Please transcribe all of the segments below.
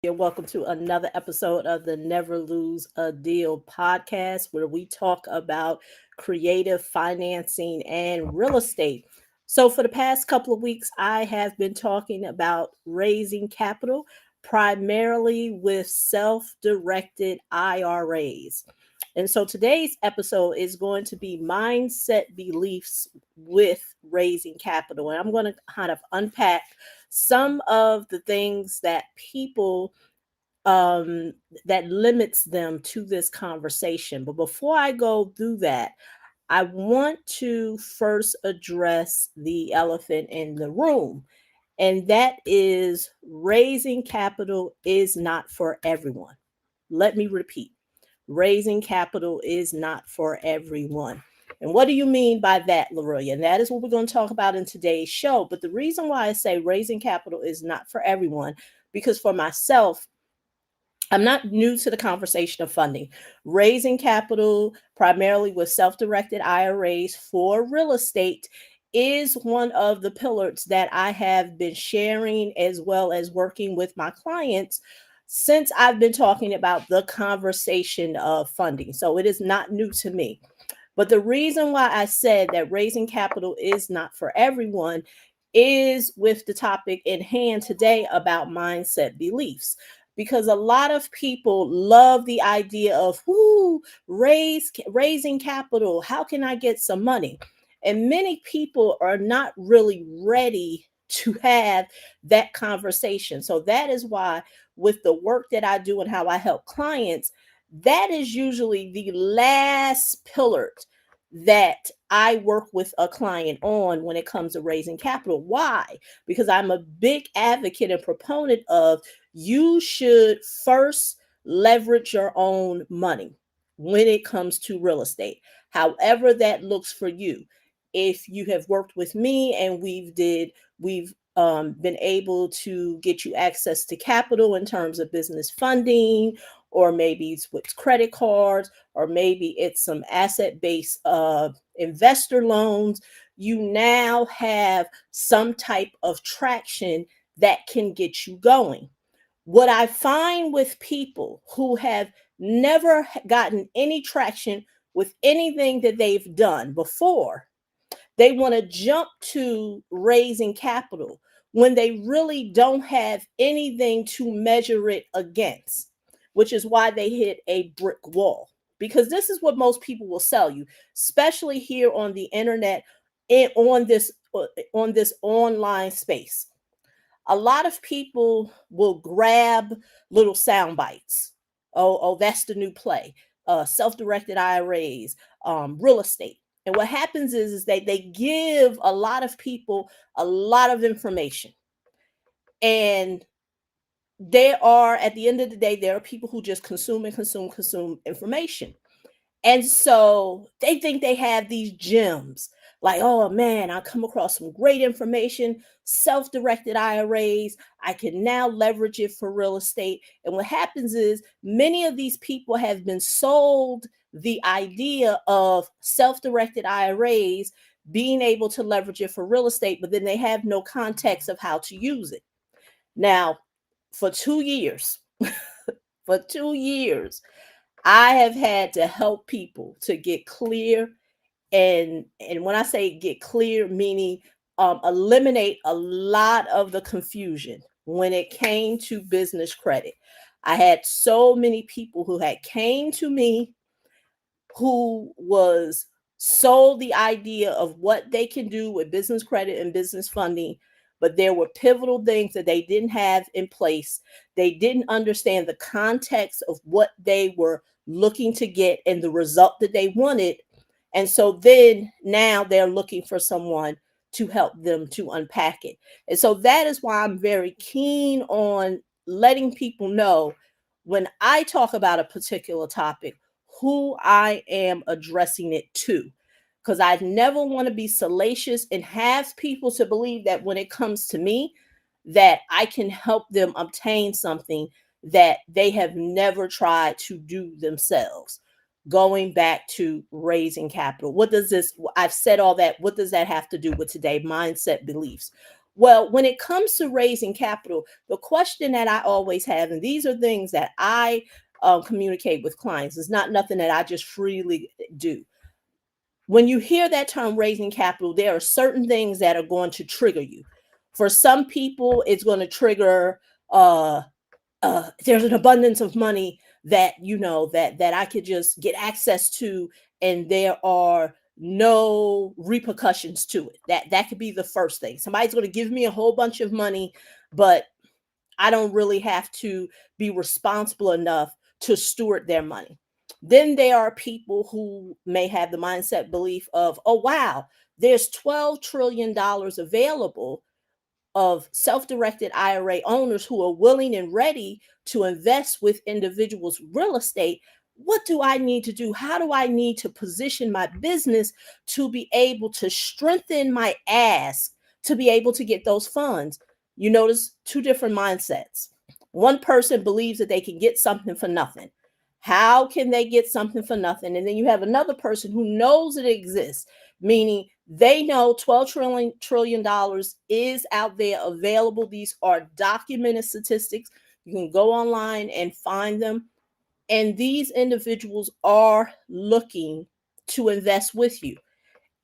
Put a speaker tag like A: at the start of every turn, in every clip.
A: You're welcome to another episode of the Never Lose a Deal podcast, where we talk about creative financing and real estate. So, for the past couple of weeks, I have been talking about raising capital primarily with self directed IRAs. And so, today's episode is going to be mindset beliefs with raising capital. And I'm going to kind of unpack some of the things that people um, that limits them to this conversation. But before I go through that, I want to first address the elephant in the room, and that is raising capital is not for everyone. Let me repeat, raising capital is not for everyone. And what do you mean by that, Lorillia? And that is what we're going to talk about in today's show. But the reason why I say raising capital is not for everyone, because for myself, I'm not new to the conversation of funding. Raising capital primarily with self directed IRAs for real estate is one of the pillars that I have been sharing as well as working with my clients since I've been talking about the conversation of funding. So it is not new to me. But the reason why I said that raising capital is not for everyone is with the topic in hand today about mindset beliefs. Because a lot of people love the idea of raising capital. How can I get some money? And many people are not really ready to have that conversation. So that is why, with the work that I do and how I help clients, that is usually the last pillar that I work with a client on when it comes to raising capital. Why? Because I'm a big advocate and proponent of you should first leverage your own money when it comes to real estate. However that looks for you. If you have worked with me and we've been able to get you access to capital in terms of business funding, or maybe it's with credit cards, or maybe it's some asset-based investor loans, you now have some type of traction that can get you going. What I find with people who have never gotten any traction with anything that they've done before, they want to jump to raising capital when they really don't have anything to measure it against, which is why they hit a brick wall. Because this is what most people will sell you, especially here on the internet and on this online space. A lot of people will grab little sound bites. Oh, that's the new play. Self-directed IRAs, real estate. And what happens is that they give a lot of people a lot of information. And there are, at the end of the day, there are people who just consume and consume information. And so they think they have these gems. Like, oh man, I come across some great information, self directed IRAs. I can now leverage it for real estate. And what happens is many of these people have been sold the idea of self directed IRAs, being able to leverage it for real estate, but then they have no context of how to use it. Now, for 2 years, for 2 years, I have had to help people to get clear, and when I say get clear, meaning eliminate a lot of the confusion when it came to business credit. I had so many people who had came to me who was sold the idea of what they can do with business credit and business funding, but there were pivotal things that they didn't have in place. They didn't understand the context of what they were looking to get and the result that they wanted. And so then now they're looking for someone to help them to unpack it. And so that is why I'm very keen on letting people know when I talk about a particular topic, who I am addressing it to. Because I never want to be salacious and have people to believe that when it comes to me, that I can help them obtain something that they have never tried to do themselves. Going back to raising capital. What does this, I've said all that. What does that have to do with today? Mindset beliefs. Well, when it comes to raising capital, the question that I always have, and these are things that I communicate with clients, it's not nothing that I just freely do. When you hear that term raising capital, there are certain things that are going to trigger you. For some people, it's going to trigger uh, there's an abundance of money that that I could just get access to, and there are no repercussions to it. That could be the first thing. Somebody's going to give me a whole bunch of money, but I don't really have to be responsible enough to steward their money. Then there are people who may have the mindset belief of, oh wow, there's $12 trillion available of self-directed IRA owners who are willing and ready to invest with individuals' real estate. What do I need to do? How do I need to position my business to be able to strengthen my ask to be able to get those funds? You notice two different mindsets. One person believes that they can get something for nothing. How can they get something for nothing? And then you have another person who knows it exists, meaning they know $12 trillion is out there available. These are documented statistics. You can go online and find them. And these individuals are looking to invest with you.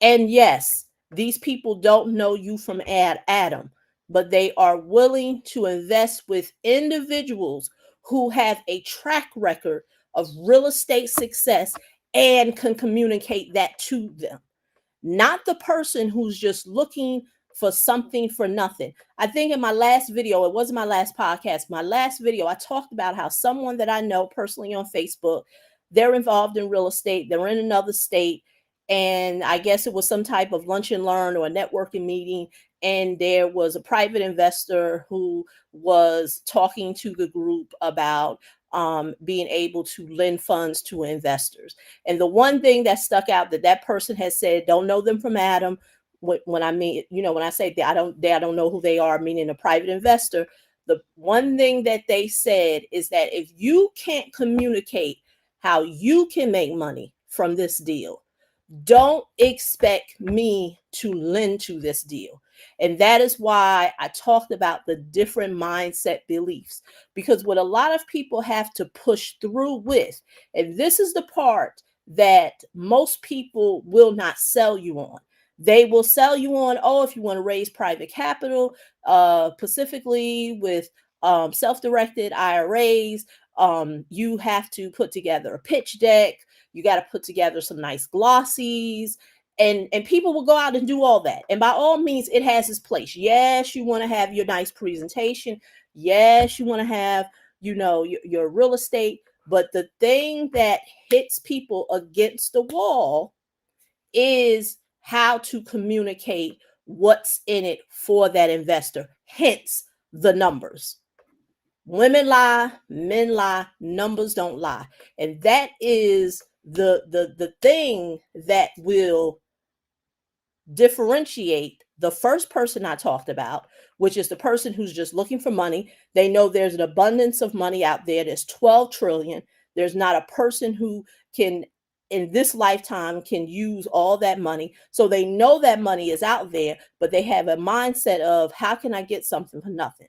A: And yes, these people don't know you from Adam, but they are willing to invest with individuals who have a track record of real estate success and can communicate that to them, not the person who's just looking for something for nothing. I think in my last video, it wasn't my last podcast, my last video, I talked about how someone that I know personally on Facebook, they're involved in real estate, they're in another state, and I guess it was some type of lunch and learn or a networking meeting, and there was a private investor who was talking to the group about being able to lend funds to investors. And the one thing that stuck out that that person has said, don't know them from Adam. When I mean, when I say that I don't know who they are, meaning a private investor, the one thing that they said is that if you can't communicate how you can make money from this deal, don't expect me to lend to this deal. And that is why I talked about the different mindset beliefs, because what a lot of people have to push through with, and this is the part that most people will not sell you on. They will sell you on, oh, if you want to raise private capital, specifically with self-directed IRAs, you have to put together a pitch deck. You got to put together some nice glossies, and people will go out and do all that. And by all means, it has its place. Yes, you want to have your nice presentation. Yes, you want to have, your real estate. But the thing that hits people against the wall is how to communicate what's in it for that investor. Hence the numbers. Women lie, men lie, numbers don't lie. And that is the thing that will differentiate the first person I talked about, which is the person who's just looking for money. They know there's an abundance of money out there. There's 12 trillion. There's not a person who can in this lifetime can use all that money. So they know that money is out there, but they have a mindset of how can I get something for nothing?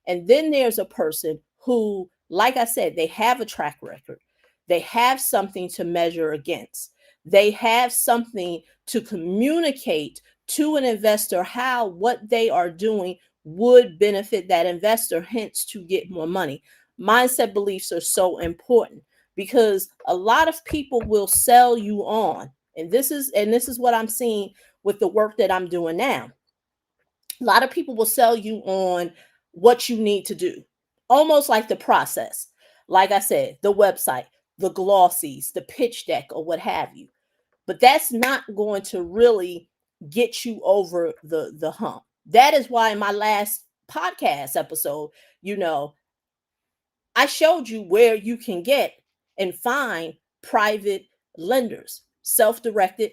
A: And then there's a person who, like I said, they have a track record. They have something to measure against. They have something to communicate to an investor how what they are doing would benefit that investor, hence to get more money. Mindset beliefs are so important because a lot of people will sell you on. And this is what I'm seeing with the work that I'm doing now. A lot of people will sell you on what you need to do, almost like the process. Like I said, the website, the glossies, the pitch deck, or what have you. But that's not going to really get you over the hump. That is why in my last podcast episode, I showed you where you can get and find private lenders, self-directed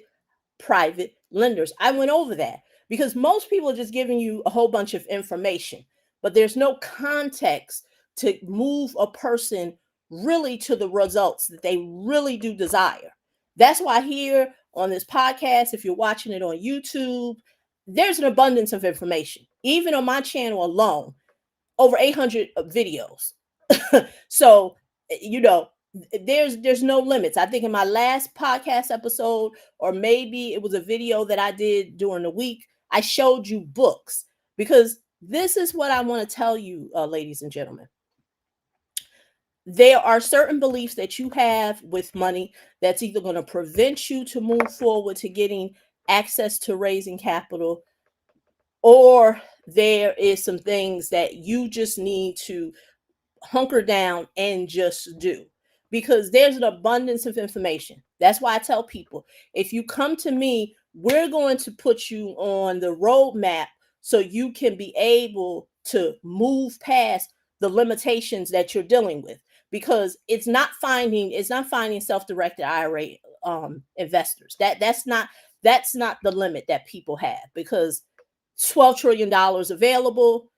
A: private lenders. I went over that because most people are just giving you a whole bunch of information, but there's no context to move a person really to the results that they really do desire. That's why here on this podcast, if you're watching it on YouTube, there's an abundance of information. even on my channel alone, over 800 videos. So, you know, there's no limits. I think in my last podcast episode, or maybe it was a video that I did during the week, I showed you books, because this is what I want to tell you, ladies and gentlemen. There are certain beliefs that you have with money that's either going to prevent you to move forward to getting access to raising capital, or there is some things that you just need to hunker down and just do, because there's an abundance of information. That's why I tell people, if you come to me, we're going to put you on the roadmap so you can be able to move past the limitations that you're dealing with, because it's not finding self-directed IRA investors. That's not the limit that people have, because $12 trillion available.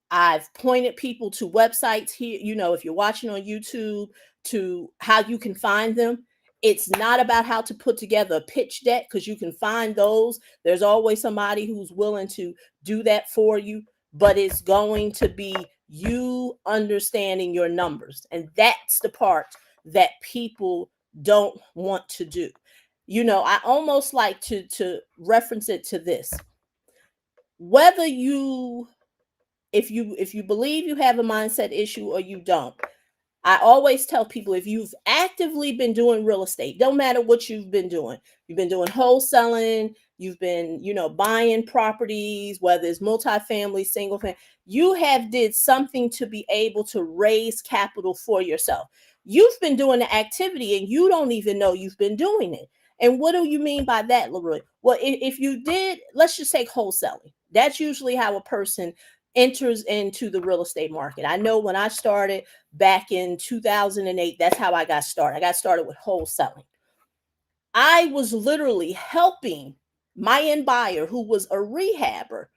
A: I've pointed people to websites here, if you're watching on YouTube, to how you can find them. It's not about how to put together a pitch deck, because you can find those. There's always somebody who's willing to do that for you, but it's going to be you understanding your numbers. And that's the part that people don't want to do. I almost like to reference it to this. Whether you if you believe you have a mindset issue or you don't, I always tell people, if you've actively been doing real estate, don't matter what you've been doing. You've been doing wholesaling, you've been, buying properties, whether it's multifamily, single family, you have did something to be able to raise capital for yourself. You've been doing the activity and you don't even know you've been doing it. And what do you mean by that, Lorillia? Well, if you did, let's just take wholesaling. That's usually how a person enters into the real estate market. I know when I started back in 2008, that's how I got started. I got started with wholesaling. I was literally helping my end buyer, who was a rehabber,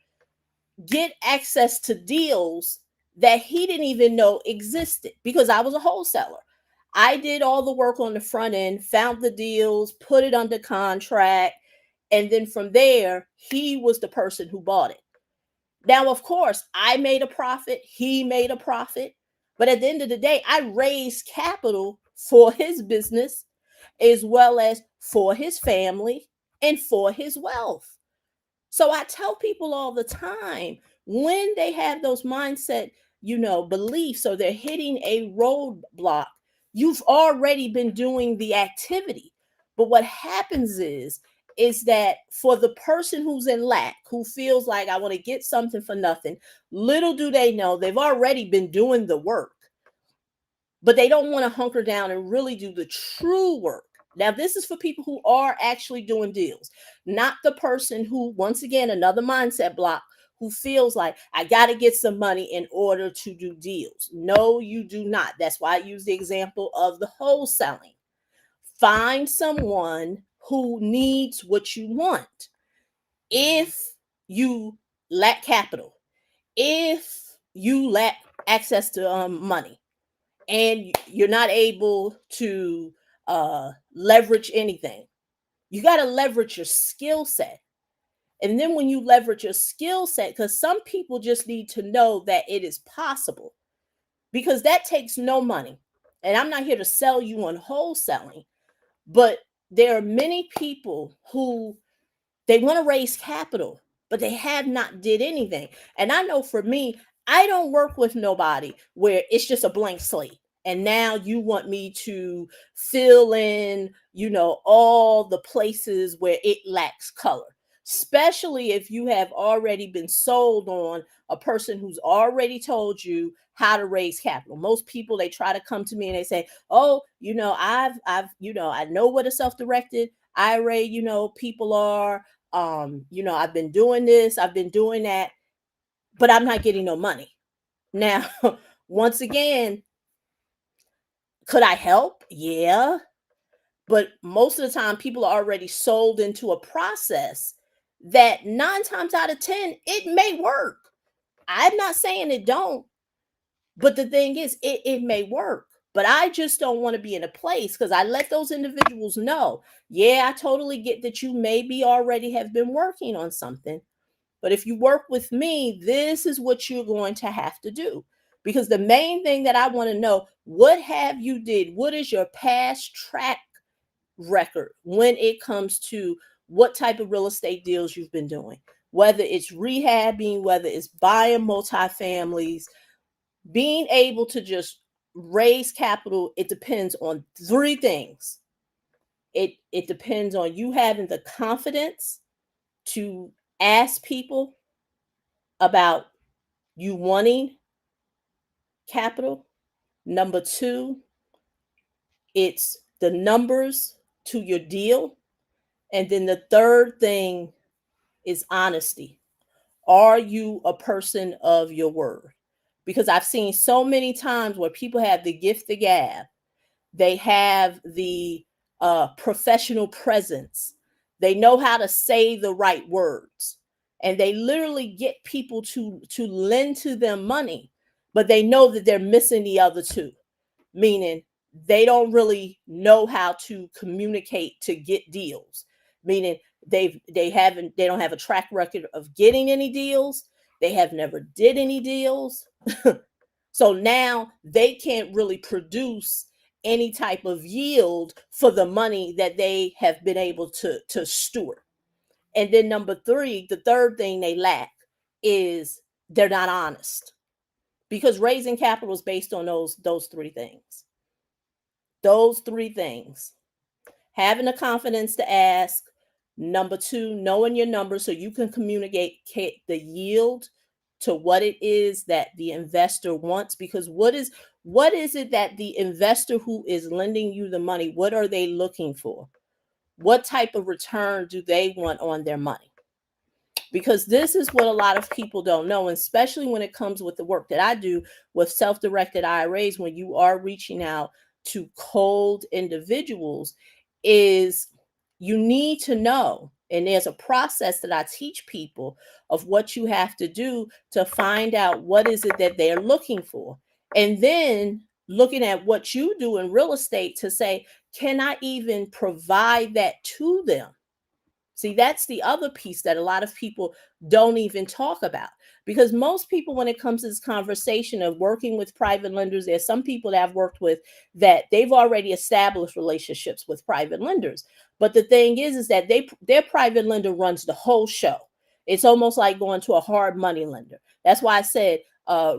A: get access to deals that he didn't even know existed, because I was a wholesaler. I did all the work on the front end, found the deals, put it under contract, and then from there, he was the person who bought it. Now, of course, I made a profit, he made a profit, but at the end of the day, I raised capital for his business, as well as for his family and for his wealth. So I tell people all the time, when they have those mindset, beliefs, or they're hitting a roadblock, you've already been doing the activity. But what happens is that for the person who's in lack, who feels like, I want to get something for nothing, little do they know they've already been doing the work, but they don't want to hunker down and really do the true work. Now, this is for people who are actually doing deals, not the person who, once again, another mindset block, who feels like, I got to get some money in order to do deals. No, you do not. That's why I use the example of the wholesaling. Find someone who needs what you want. If you lack capital, if you lack access to money, and you're not able to leverage anything, you got to leverage your skill set. And then when you leverage your skill set, because some people just need to know that it is possible, because that takes no money. And I'm not here to sell you on wholesaling, but there are many people who, they want to raise capital, but they have not did anything. And I know for me, I don't work with nobody where it's just a blank slate. And now you want me to fill in, all the places where it lacks color. Especially if you have already been sold on a person who's already told you how to raise capital. Most people, they try to come to me and they say, "Oh, I know what a self-directed IRA, people are. I've been doing this, I've been doing that, but I'm not getting no money." Now, once again, could I help? Yeah. But most of the time, people are already sold into a process that 9 times out of 10, it may work. I'm not saying it don't, but the thing is, it may work. But I just don't want to be in a place, because I let those individuals know, yeah, I totally get that you maybe already have been working on something, But if you work with me, this is what you're going to have to do. Because the main thing that I want to know, what have you did? What is your past track record when it comes to what type of real estate deals you've been doing? Whether it's rehabbing, whether it's buying multifamilies, being able to just raise capital, it depends on three things. It depends on you having the confidence to ask people about you wanting capital. Number two, it's the numbers to your deal. And then the third thing is honesty. Are you a person of your word? Because I've seen so many times where people have the gift of gab, they have the professional presence, they know how to say the right words, and they literally get people to lend to them money, but they know that they're missing the other two, meaning they don't really know how to communicate to get deals, meaning they don't have a track record of getting any deals, they have never did any deals. So now they can't really produce any type of yield for the money that they have been able to steward. And then number three, the third thing they lack is they're not honest, because raising capital is based on those three things. Those three things. Having the confidence to ask. Number two, knowing your numbers so you can communicate the yield to what it is that the investor wants. Because what is it that the investor who is lending you the money, what are they looking for? What type of return do they want on their money? Because this is what a lot of people don't know, and especially when it comes with the work that I do with self-directed IRAs, when you are reaching out to cold individuals, is you need to know, and there's a process that I teach people of what you have to do to find out what is it that they're looking for. And then looking at what you do in real estate to say, can I even provide that to them? See, that's the other piece that a lot of people don't even talk about. Because most people, when it comes to this conversation of working with private lenders, there's some people that I've worked with that they've already established relationships with private lenders. But the thing is that their private lender runs the whole show. It's almost like going to a hard money lender. That's why I said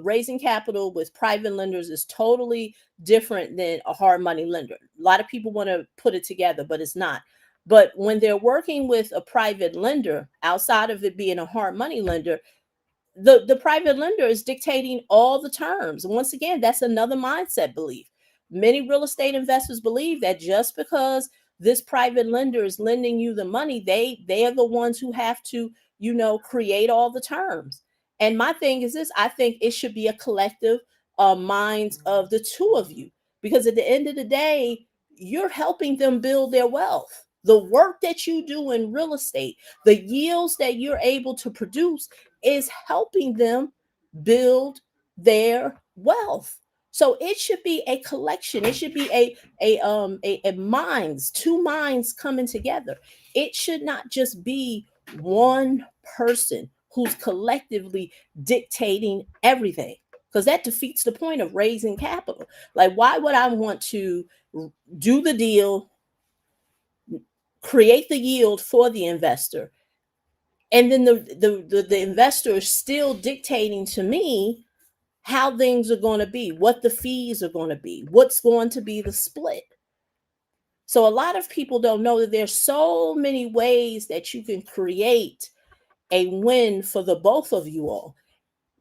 A: raising capital with private lenders is totally different than a hard money lender. A lot of people want to put it together, but it's not. But when they're working with a private lender, outside of it being a hard money lender, the private lender is dictating all the terms. And once again, that's another mindset belief. Many real estate investors believe that just because this private lender is lending you the money, they are the ones who have to, create all the terms. And my thing is this: I think it should be a collective minds of the two of you, because at the end of the day, you're helping them build their wealth. The work that you do in real estate, the yields that you're able to produce, is helping them build their wealth. So it should be a collection. It should be a minds, two minds coming together. It should not just be one person who's collectively dictating everything, because that defeats the point of raising capital. Like, why would I want to do the deal, create the yield for the investor, and then the investor is still dictating to me how things are going to be, what the fees are going to be, what's going to be the split? So a lot of people don't know that there's so many ways that you can create a win for the both of you all.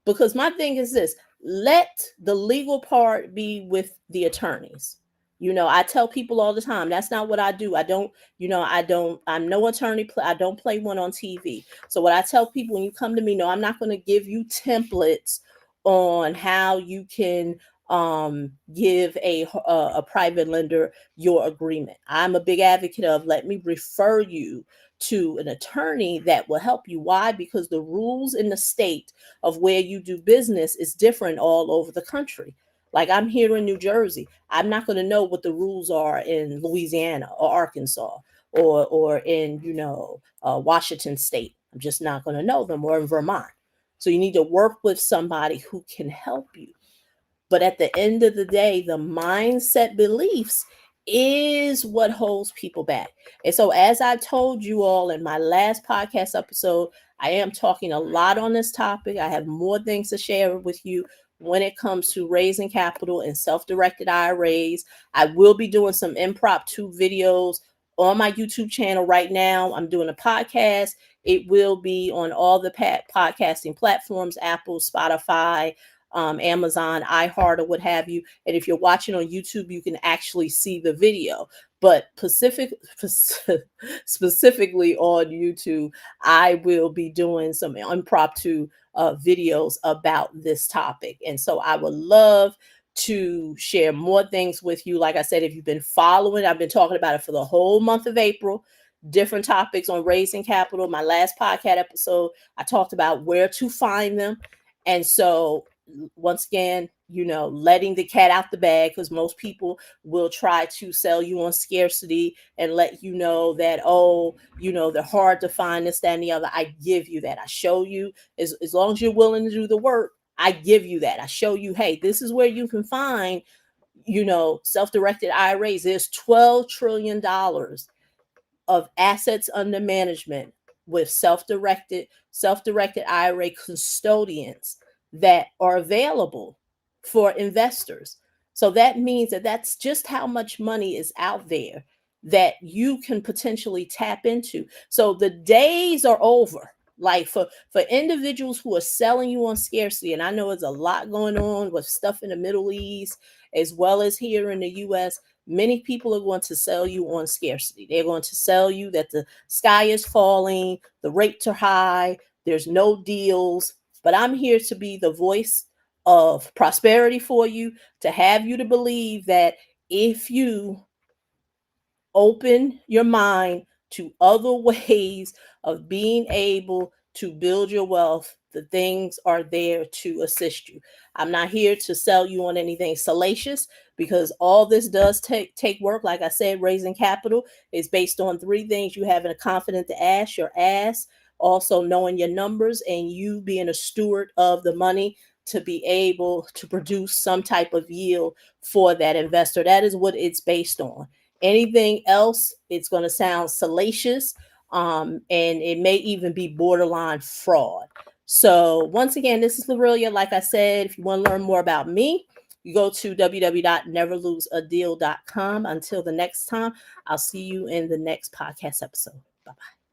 A: Because my thing is this: let the legal part be with the attorneys. I tell people all the time, that's not what I do. I'm no attorney. I don't play one on TV. So what I tell people when you come to me, no, I'm not going to give you templates on how you can give a private lender your agreement. I'm a big advocate of, let me refer you to an attorney that will help you. Why? Because the rules in the state of where you do business is different all over the country. Like, I'm here in New Jersey. I'm not going to know what the rules are in Louisiana or Arkansas or in, Washington State. I'm just not going to know them, or in Vermont. So you need to work with somebody who can help you. But at the end of the day, the mindset beliefs is what holds people back. And so, as I told you all in my last podcast episode, I am talking a lot on this topic. I have more things to share with you when it comes to raising capital and self-directed IRAs. I will be doing some impromptu videos on my YouTube channel right now. I'm doing a podcast. It will be on all the podcasting platforms, Apple, Spotify, Amazon, iHeart, or what have you. And if you're watching on YouTube, you can actually see the video. But specifically on YouTube, I will be doing some impromptu videos about this topic. And so I would love to share more things with you. Like I said, if you've been following, I've been talking about it for the whole month of April. Different topics on raising capital. My last podcast episode, I talked about where to find them. And so once again, letting the cat out the bag, because most people will try to sell you on scarcity and let you know that, they're hard to find, this, that, and the other. I give you that. I show you, as long as you're willing to do the work, I give you that. I show you, hey, this is where you can find, self-directed IRAs. There's $12 trillion of assets under management with self-directed IRA custodians that are available for investors. So that means that that's just how much money is out there that you can potentially tap into. So the days are over. Like for individuals who are selling you on scarcity, and I know there's a lot going on with stuff in the Middle East as well as here in the US. Many people are going to sell you on scarcity. They're going to sell you that the sky is falling, the rates are high, there's no deals. But I'm here to be the voice of prosperity for you, to have you to believe that if you open your mind to other ways of being able to build your wealth, the things are there to assist you. I'm not here to sell you on anything salacious, because all this does take work. Like I said, raising capital is based on three things: you having a confident to ask, your ass, also knowing your numbers, and you being a steward of the money to be able to produce some type of yield for that investor. That is what it's based on. Anything else, it's going to sound salacious, and it may even be borderline fraud. So once again, this is Lorillia. Like I said, if you want to learn more about me, you go to www.neverloseadeal.com. Until the next time, I'll see you in the next podcast episode. Bye-bye.